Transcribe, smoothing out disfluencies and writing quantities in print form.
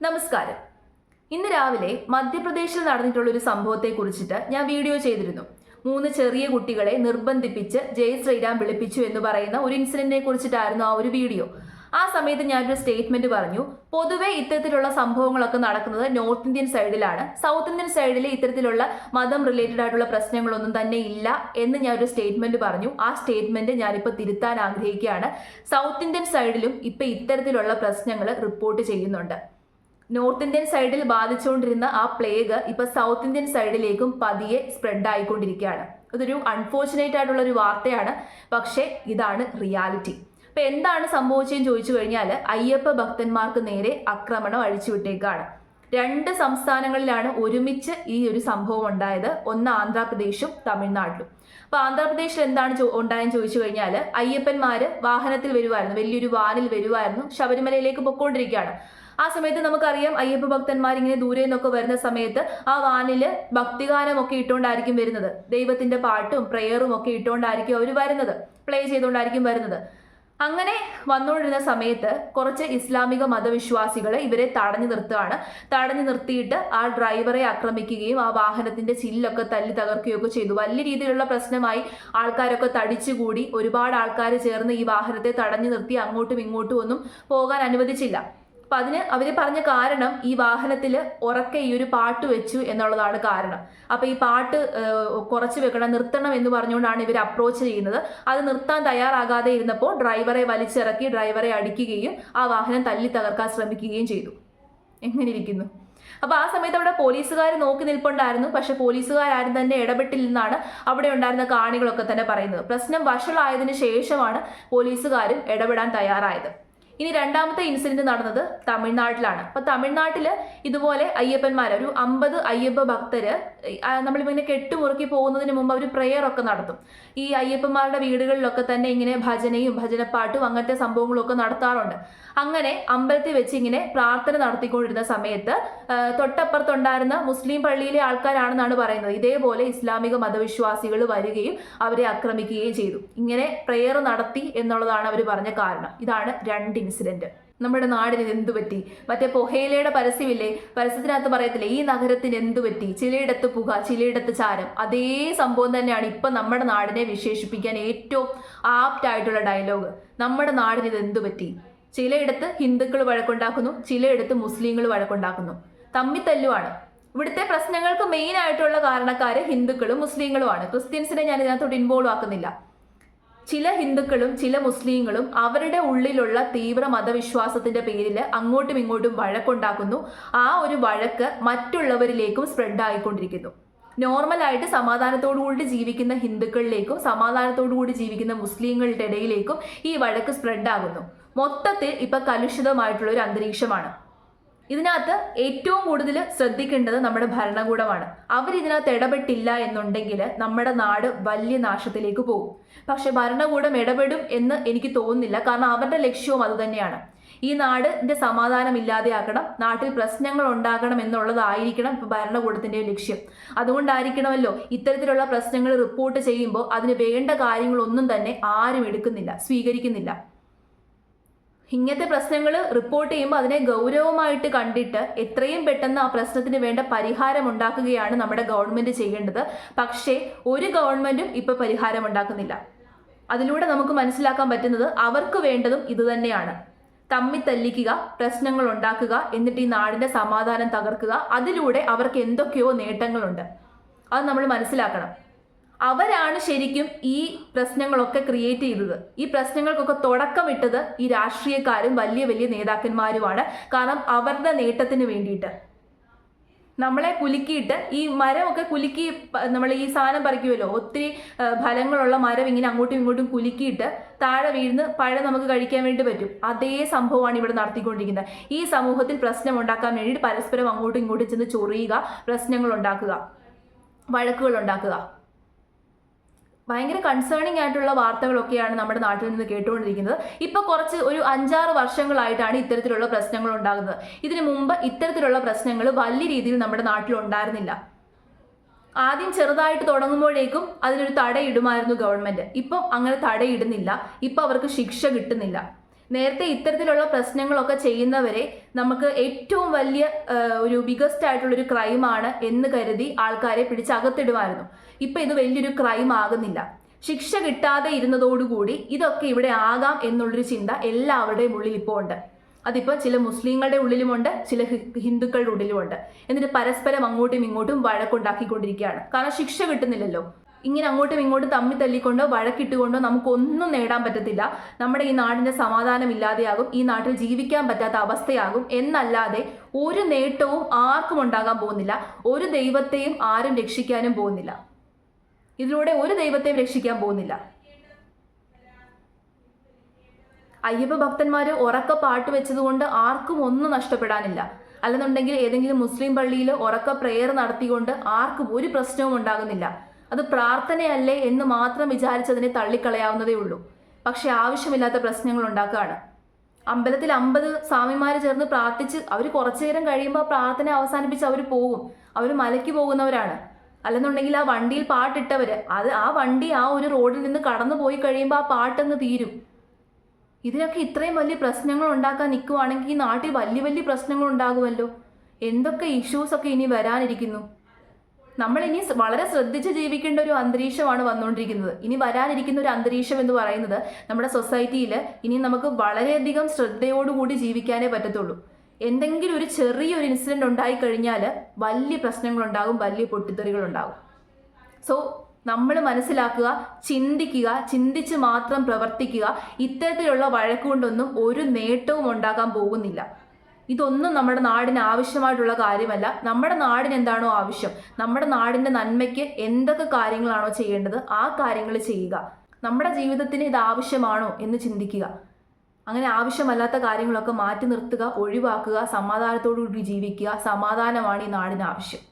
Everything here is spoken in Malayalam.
നമസ്കാരം. ഇന്ന് രാവിലെ മധ്യപ്രദേശിൽ നടന്നിട്ടുള്ള ഒരു സംഭവത്തെ കുറിച്ചിട്ട് ഞാൻ വീഡിയോ ചെയ്തിരുന്നു. 3 ചെറിയ കുട്ടികളെ നിർബന്ധിപ്പിച്ച് ജയ് ശ്രീരാം വിളിപ്പിച്ചു എന്ന് പറയുന്ന ഒരു ഇൻസിഡന്റിനെ കുറിച്ചിട്ടായിരുന്നു ആ ഒരു വീഡിയോ. ആ സമയത്ത് ഞാനൊരു സ്റ്റേറ്റ്മെന്റ് പറഞ്ഞു. പൊതുവെ ഇത്തരത്തിലുള്ള സംഭവങ്ങളൊക്കെ നടക്കുന്നത് നോർത്ത് ഇന്ത്യൻ സൈഡിലാണ്. സൗത്ത് ഇന്ത്യൻ സൈഡിൽ ഇത്തരത്തിലുള്ള മതം റിലേറ്റഡ് ആയിട്ടുള്ള പ്രശ്നങ്ങളൊന്നും തന്നെ ഇല്ല എന്ന് ഞാനൊരു സ്റ്റേറ്റ്മെന്റ് പറഞ്ഞു. ആ സ്റ്റേറ്റ്മെന്റ് ഞാനിപ്പോൾ തിരുത്താൻ ആഗ്രഹിക്കുകയാണ്. സൗത്ത് ഇന്ത്യൻ സൈഡിലും ഇപ്പൊ ഇത്തരത്തിലുള്ള പ്രശ്നങ്ങൾ റിപ്പോർട്ട് ചെയ്യുന്നുണ്ട്. നോർത്ത് ഇന്ത്യൻ സൈഡിൽ ബാധിച്ചുകൊണ്ടിരുന്ന ആ പ്ലേഗ് ഇപ്പൊ സൗത്ത് ഇന്ത്യൻ സൈഡിലേക്കും പതിയെ സ്പ്രെഡ് ആയിക്കൊണ്ടിരിക്കുകയാണ്. ഇതൊരു അൺഫോർച്ചുനേറ്റ് ആയിട്ടുള്ള ഒരു വാർത്തയാണ്, പക്ഷേ ഇതാണ് റിയാലിറ്റി. ഇപ്പൊ എന്താണ് സംഭവിച്ചതെന്ന് ചോദിച്ചു കഴിഞ്ഞാൽ അയ്യപ്പ ഭക്തന്മാർക്ക് നേരെ ആക്രമണം അഴിച്ചുവിട്ടേക്കാണ്. 2 സംസ്ഥാനങ്ങളിലാണ് ഒരുമിച്ച് ഈ ഒരു സംഭവം ഉണ്ടായത്. ഒന്ന് ആന്ധ്രാപ്രദേശും തമിഴ്നാട്ടിലും. അപ്പൊ ആന്ധ്രാപ്രദേശിൽ എന്താണ് ഉണ്ടായെന്ന് ചോദിച്ചു കഴിഞ്ഞാൽ അയ്യപ്പന്മാര് വാഹനത്തിൽ വരുമായിരുന്നു, വലിയൊരു വാനിൽ വരുമായിരുന്നു, ശബരിമലയിലേക്ക് പൊക്കോണ്ടിരിക്കുകയാണ്. ആ സമയത്ത് നമുക്കറിയാം അയ്യപ്പ ഭക്തന്മാർ ഇങ്ങനെ ദൂരെ നിന്നൊക്കെ വരുന്ന സമയത്ത് ആ വാനില് ഭക്തിഗാനമൊക്കെ ഇട്ടുകൊണ്ടായിരിക്കും വരുന്നത്. ദൈവത്തിന്റെ പാട്ടും പ്രെയറും ഒക്കെ ഇട്ടുകൊണ്ടായിരിക്കും അവർ വരുന്നത്, പ്ലേ ചെയ്തുകൊണ്ടായിരിക്കും വരുന്നത്. അങ്ങനെ വന്നുകൊണ്ടിരുന്ന സമയത്ത് കുറച്ച് ഇസ്ലാമിക മതവിശ്വാസികൾ ഇവരെ തടഞ്ഞു നിർത്തുകയാണ്. തടഞ്ഞു നിർത്തിയിട്ട് ആ ഡ്രൈവറെ ആക്രമിക്കുകയും ആ വാഹനത്തിന്റെ ചില്ലൊക്കെ തല്ലി തകർക്കുകയൊക്കെ ചെയ്തു. വലിയ രീതിയിലുള്ള പ്രശ്നമായി. ആൾക്കാരൊക്കെ തടിച്ചുകൂടി. ഒരുപാട് ആൾക്കാർ ചേർന്ന് ഈ വാഹനത്തെ തടഞ്ഞു നിർത്തി അങ്ങോട്ടും ഇങ്ങോട്ടും ഒന്നും പോകാൻ അനുവദിച്ചില്ല. അപ്പൊ അതിന് അവര് പറഞ്ഞ കാരണം ഈ വാഹനത്തിൽ ഉറക്കെ ഈ ഒരു പാട്ട് വെച്ചു എന്നുള്ളതാണ് കാരണം. അപ്പൊ ഈ പാട്ട് കുറച്ച് വെക്കണം, നിർത്തണം എന്ന് പറഞ്ഞുകൊണ്ടാണ് ഇവർ അപ്രോച്ച് ചെയ്യുന്നത്. അത് നിർത്താൻ തയ്യാറാകാതെ ഇരുന്നപ്പോൾ ഡ്രൈവറെ വലിച്ചിറക്കി ഡ്രൈവറെ അടിക്കുകയും ആ വാഹനം തല്ലി തകർക്കാൻ ശ്രമിക്കുകയും ചെയ്തു. എങ്ങനെ ഇരിക്കുന്നു? അപ്പൊ ആ സമയത്ത് അവിടെ പോലീസുകാർ നോക്കി നിൽപ്പുണ്ടായിരുന്നു. പക്ഷെ പോലീസുകാരും തന്നെ ഇടപെട്ടില്ലെന്നാണ് അവിടെ ഉണ്ടായിരുന്ന കാണികളൊക്കെ തന്നെ പറയുന്നത്. പ്രശ്നം വഷളായതിനു ശേഷമാണ് പോലീസുകാരും ഇടപെടാൻ തയ്യാറായത്. ഇനി രണ്ടാമത്തെ ഇൻസിഡന്റ് നടന്നത് തമിഴ്നാട്ടിലാണ്. അപ്പൊ തമിഴ്നാട്ടില് ഇതുപോലെ അയ്യപ്പന്മാർ ഒരു 50 അയ്യപ്പ ഭക്തര് നമ്മളിങ്ങനെ കെട്ടുമുറുക്കി പോകുന്നതിന് മുമ്പ് അവർ പ്രെയർ ഒക്കെ നടത്തും. ഈ അയ്യപ്പന്മാരുടെ വീടുകളിലൊക്കെ തന്നെ ഇങ്ങനെ ഭജനയും ഭജനപ്പാട്ടും അങ്ങനത്തെ സംഭവങ്ങളും ഒക്കെ നടത്താറുണ്ട്. അങ്ങനെ അമ്പലത്തിൽ വെച്ച് ഇങ്ങനെ പ്രാർത്ഥന നടത്തിക്കൊണ്ടിരുന്ന സമയത്ത് തൊട്ടപ്പുറത്തുണ്ടായിരുന്ന മുസ്ലിം പള്ളിയിലെ ആൾക്കാരാണെന്നാണ് പറയുന്നത്. ഇതേപോലെ ഇസ്ലാമിക മതവിശ്വാസികൾ വരികയും അവരെ ആക്രമിക്കുകയും ചെയ്തു. ഇങ്ങനെ പ്രെയർ നടത്തി എന്നുള്ളതാണ് അവർ പറഞ്ഞ കാരണം. ഇതാണ് 2 ഇൻസിഡന്റ്. നമ്മുടെ നാടിന് എന്തു പറ്റി? മറ്റേ പൊഹേലയുടെ പരസ്യമില്ലേ, പരസ്യത്തിനകത്ത് പറയത്തില്ലേ ഈ നഗരത്തിന് എന്തു പറ്റി, ചിലയിടത്ത് പുക ചിലയിടത്ത് ചാരം. അതേ സംഭവം തന്നെയാണ് ഇപ്പൊ നമ്മുടെ നാടിനെ വിശേഷിപ്പിക്കാൻ ഏറ്റവും ആപ്റ്റ് ആയിട്ടുള്ള ഡയലോഗ്. നമ്മുടെ നാടിന് ഇത് എന്തു പറ്റി? ചിലയിടത്ത് ഹിന്ദുക്കൾ വഴക്കുണ്ടാക്കുന്നു, ചിലയിടത്ത് മുസ്ലിങ്ങൾ വഴക്കുണ്ടാക്കുന്നു, തമ്മിത്തല്ലുമാണ്. ഇവിടുത്തെ പ്രശ്നങ്ങൾക്ക് മെയിൻ ആയിട്ടുള്ള കാരണക്കാര് ഹിന്ദുക്കളും മുസ്ലിങ്ങളുമാണ്. ക്രിസ്ത്യൻസിനെ ഞാൻ ഇതിനകത്തോട്ട് ഇൻവോൾവ് ആക്കുന്നില്ല. ചില ഹിന്ദുക്കളും ചില മുസ്ലിങ്ങളും അവരുടെ ഉള്ളിലുള്ള തീവ്ര മതവിശ്വാസത്തിന്റെ പേരിൽ അങ്ങോട്ടും ഇങ്ങോട്ടും വഴക്കുണ്ടാക്കുന്നു. ആ ഒരു വഴക്ക് മറ്റുള്ളവരിലേക്കും സ്പ്രെഡ് ആയിക്കൊണ്ടിരിക്കുന്നു. നോർമലായിട്ട് സമാധാനത്തോടുകൂടി ജീവിക്കുന്ന ഹിന്ദുക്കളിലേക്കും സമാധാനത്തോടുകൂടി ജീവിക്കുന്ന മുസ്ലിങ്ങളുടെ ഇടയിലേക്കും ഈ വഴക്ക് സ്പ്രെഡ് ആകുന്നു. മൊത്തത്തിൽ ഇപ്പൊ കലുഷിതമായിട്ടുള്ള ഒരു അന്തരീക്ഷമാണ്. ഇതിനകത്ത് ഏറ്റവും കൂടുതൽ ശ്രദ്ധിക്കേണ്ടത് നമ്മുടെ ഭരണകൂടമാണ്. അവരിതിനകത്ത് ഇടപെട്ടില്ല എന്നുണ്ടെങ്കിൽ നമ്മുടെ നാട് വലിയ നാശത്തിലേക്ക് പോകും. പക്ഷെ ഭരണകൂടം ഇടപെടും എന്ന് എനിക്ക് തോന്നുന്നില്ല. കാരണം അവരുടെ ലക്ഷ്യവും അതുതന്നെയാണ്. ഈ നാടിന്റെ സമാധാനം ഇല്ലാതെയാക്കണം, നാട്ടിൽ പ്രശ്നങ്ങൾ ഉണ്ടാക്കണം എന്നുള്ളതായിരിക്കണം ഇപ്പൊ ഭരണകൂടത്തിന്റെ ലക്ഷ്യം. അതുകൊണ്ടായിരിക്കണമല്ലോ ഇത്തരത്തിലുള്ള പ്രശ്നങ്ങൾ റിപ്പോർട്ട് ചെയ്യുമ്പോൾ അതിന് വേണ്ട കാര്യങ്ങളൊന്നും തന്നെ ആരും എടുക്കുന്നില്ല, സ്വീകരിക്കുന്നില്ല. ഇങ്ങനത്തെ പ്രശ്നങ്ങൾ റിപ്പോർട്ട് ചെയ്യുമ്പോൾ അതിനെ ഗൗരവമായിട്ട് കണ്ടിട്ട് എത്രയും പെട്ടെന്ന് ആ പ്രശ്നത്തിന് വേണ്ട പരിഹാരം ഉണ്ടാക്കുകയാണ് നമ്മുടെ ഗവൺമെന്റ് ചെയ്യേണ്ടത്. പക്ഷേ ഒരു ഗവൺമെന്റും ഇപ്പൊ പരിഹാരം ഉണ്ടാക്കുന്നില്ല. അതിലൂടെ നമുക്ക് മനസ്സിലാക്കാൻ പറ്റുന്നത് അവർക്ക് വേണ്ടതും ഇത് തന്നെയാണ്. തമ്മിത്തല്ലിക്കുക, പ്രശ്നങ്ങൾ ഉണ്ടാക്കുക, എന്നിട്ട് ഈ നാടിന്റെ സമാധാനം തകർക്കുക. അതിലൂടെ അവർക്ക് എന്തൊക്കെയോ നേട്ടങ്ങളുണ്ട്. അത് നമ്മൾ മനസ്സിലാക്കണം. അവരാണ് ശരിക്കും ഈ പ്രശ്നങ്ങളൊക്കെ ക്രിയേറ്റ് ചെയ്തത്. ഈ പ്രശ്നങ്ങൾക്കൊക്കെ തുടക്കമിട്ടത് ഈ രാഷ്ട്രീയക്കാരും വലിയ വലിയ നേതാക്കന്മാരുമാണ്. കാരണം അവരുടെ നേട്ടത്തിന് വേണ്ടിയിട്ട് നമ്മളെ കുലുക്കിയിട്ട് ഈ മരമൊക്കെ കുലുക്കി നമ്മൾ ഈ സാധനം പറിക്കുമല്ലോ, ഒത്തിരി ഫലങ്ങളുള്ള മരം ഇങ്ങനെ അങ്ങോട്ടും ഇങ്ങോട്ടും കുലുക്കിയിട്ട് താഴെ വീഴുന്ന പഴം നമുക്ക് കഴിക്കാൻ വേണ്ടി പറ്റും. അതേ സംഭവമാണ് ഇവിടെ നടത്തിക്കൊണ്ടിരിക്കുന്നത്. ഈ സമൂഹത്തിൽ പ്രശ്നം ഉണ്ടാക്കാൻ വേണ്ടിയിട്ട് പരസ്പരം അങ്ങോട്ടും ഇങ്ങോട്ടും ചെന്ന് ചൊറിയുക, പ്രശ്നങ്ങൾ ഉണ്ടാക്കുക, വഴക്കുകൾ ഉണ്ടാക്കുക. ഭയങ്കര കൺസേണിങ് ആയിട്ടുള്ള വാർത്തകളൊക്കെയാണ് നമ്മുടെ നാട്ടിൽ നിന്ന് കേട്ടുകൊണ്ടിരിക്കുന്നത്. ഇപ്പൊ കുറച്ച് ഒരു 5-6 വർഷങ്ങളായിട്ടാണ് ഇത്തരത്തിലുള്ള പ്രശ്നങ്ങൾ ഉണ്ടാകുന്നത്. ഇതിനു മുമ്പ് ഇത്തരത്തിലുള്ള പ്രശ്നങ്ങൾ വലിയ രീതിയിൽ നമ്മുടെ നാട്ടിൽ ഉണ്ടായിരുന്നില്ല. ആദ്യം ചെറുതായിട്ട് തുടങ്ങുമ്പോഴേക്കും അതിനൊരു തടയിടുമായിരുന്നു ഗവൺമെന്റ്. ഇപ്പം അങ്ങനെ തടയിടുന്നില്ല. ഇപ്പൊ അവർക്ക് ശിക്ഷ കിട്ടുന്നില്ല. നേരത്തെ ഇത്തരത്തിലുള്ള പ്രശ്നങ്ങളൊക്കെ ചെയ്യുന്നവരെ നമുക്ക് ഏറ്റവും വലിയ ഒരു ബിഗസ്റ്റ് ആയിട്ടുള്ളൊരു ക്രൈമാണ് എന്ന് കരുതി ആൾക്കാരെ പിടിച്ചകത്തിടുമായിരുന്നു. ഇപ്പൊ ഇത് വലിയൊരു ക്രൈം ആകുന്നില്ല. ശിക്ഷ കിട്ടാതെ ഇരുന്നതോടുകൂടി ഇതൊക്കെ ഇവിടെ ആകാം എന്നുള്ളൊരു ചിന്ത എല്ലാവരുടെയും ഉള്ളിൽ ഇപ്പോൾ ഉണ്ട്. അതിപ്പോൾ ചില മുസ്ലിങ്ങളുടെ ഉള്ളിലുമുണ്ട്, ചില ഹിന്ദുക്കളുടെ ഉള്ളിലുമുണ്ട്. എന്നിട്ട് പരസ്പരം അങ്ങോട്ടും ഇങ്ങോട്ടും വഴക്കുണ്ടാക്കിക്കൊണ്ടിരിക്കുകയാണ്. കാരണം ശിക്ഷ കിട്ടുന്നില്ലല്ലോ. ഇങ്ങനെ അങ്ങോട്ടും ഇങ്ങോട്ടും തമ്മി തല്ലിക്കൊണ്ടോ വഴക്കിട്ടുകൊണ്ടോ നമുക്കൊന്നും നേടാൻ പറ്റത്തില്ല. നമ്മുടെ ഈ നാടിന്റെ സമാധാനം ഇല്ലാതെയാകും, ഈ നാട്ടിൽ ജീവിക്കാൻ പറ്റാത്ത അവസ്ഥയാകും എന്നല്ലാതെ ഒരു നേട്ടവും ആർക്കും ഉണ്ടാകാൻ പോകുന്നില്ല. ഒരു ദൈവത്തെയും ആരും രക്ഷിക്കാനും പോകുന്നില്ല. ഇതിലൂടെ ഒരു ദൈവത്തെയും രക്ഷിക്കാൻ പോകുന്നില്ല. അയ്യപ്പ ഭക്തന്മാര് ഉറക്ക പാട്ട് വെച്ചതുകൊണ്ട് ആർക്കും ഒന്നും നഷ്ടപ്പെടാനില്ല. അല്ലെന്നുണ്ടെങ്കിൽ ഏതെങ്കിലും മുസ്ലിം പള്ളിയിൽ ഉറക്ക പ്രെയർ നടത്തിക്കൊണ്ട് ആർക്കും ഒരു പ്രശ്നവും ഉണ്ടാകുന്നില്ല. അത് പ്രാർത്ഥനയല്ലേ എന്ന് മാത്രം വിചാരിച്ചതിനെ തള്ളിക്കളയാവുന്നതേ ഉള്ളൂ. പക്ഷെ ആവശ്യമില്ലാത്ത പ്രശ്നങ്ങൾ ഉണ്ടാക്കുകയാണ്. അമ്പലത്തിൽ 50 സ്വാമിമാർ ചേർന്ന് പ്രാർത്ഥിച്ച് അവർ കുറച്ചു നേരം കഴിയുമ്പോൾ പ്രാർത്ഥന അവസാനിപ്പിച്ച് അവർ പോകും. അവർ മലയ്ക്ക് പോകുന്നവരാണ്. അല്ലെന്നുണ്ടെങ്കിൽ ആ വണ്ടിയിൽ പാട്ടിട്ടവര് ആ വണ്ടി ആ ഒരു റോഡിൽ നിന്ന് കടന്നു പോയി കഴിയുമ്പോൾ ആ പാട്ടങ്ങ് തീരും. ഇതിനൊക്കെ ഇത്രയും വലിയ പ്രശ്നങ്ങൾ ഉണ്ടാക്കാൻ നിൽക്കുവാണെങ്കിൽ ഈ നാട്ടിൽ വലിയ വലിയ പ്രശ്നങ്ങൾ ഉണ്ടാകുമല്ലോ. എന്തൊക്കെ ഇഷ്യൂസ് ഒക്കെ ഇനി വരാനിരിക്കുന്നു. നമ്മൾ ഇനി വളരെ ശ്രദ്ധിച്ച് ജീവിക്കേണ്ട ഒരു അന്തരീക്ഷമാണ് വന്നുകൊണ്ടിരിക്കുന്നത്. ഇനി വരാനിരിക്കുന്ന ഒരു അന്തരീക്ഷം എന്ന് പറയുന്നത് നമ്മുടെ സൊസൈറ്റിയിൽ ഇനി നമുക്ക് വളരെയധികം ശ്രദ്ധയോടുകൂടി ജീവിക്കാനേ പറ്റത്തുള്ളൂ. എന്തെങ്കിലും ഒരു ചെറിയൊരു ഇൻസിഡന്റ് ഉണ്ടായി കഴിഞ്ഞാൽ വലിയ പ്രശ്നങ്ങളുണ്ടാകും, വലിയ പൊട്ടിത്തെറികളുണ്ടാകും. സോ നമ്മൾ മനസ്സിലാക്കുക, ചിന്തിക്കുക, ചിന്തിച്ച് മാത്രം പ്രവർത്തിക്കുക. ഇത്തരത്തിലുള്ള വഴക്കുകൊണ്ടൊന്നും ഒരു നേട്ടവും ഉണ്ടാകാൻ പോകുന്നില്ല. ഇതൊന്നും നമ്മുടെ നാടിന് ആവശ്യമായിട്ടുള്ള കാര്യമല്ല. നമ്മുടെ നാടിന് എന്താണോ ആവശ്യം, നമ്മുടെ നാടിൻ്റെ നന്മയ്ക്ക് എന്തൊക്കെ കാര്യങ്ങളാണോ ചെയ്യേണ്ടത് ആ കാര്യങ്ങൾ ചെയ്യുക. നമ്മുടെ ജീവിതത്തിന് ഇത് ആവശ്യമാണോ എന്ന് ചിന്തിക്കുക. അങ്ങനെ ആവശ്യമല്ലാത്ത കാര്യങ്ങളൊക്കെ മാറ്റി നിർത്തുക, ഒഴിവാക്കുക, സമാധാനത്തോടു കൂടി ജീവിക്കുക. സമാധാനമാണ് ഈ നാടിന് ആവശ്യം.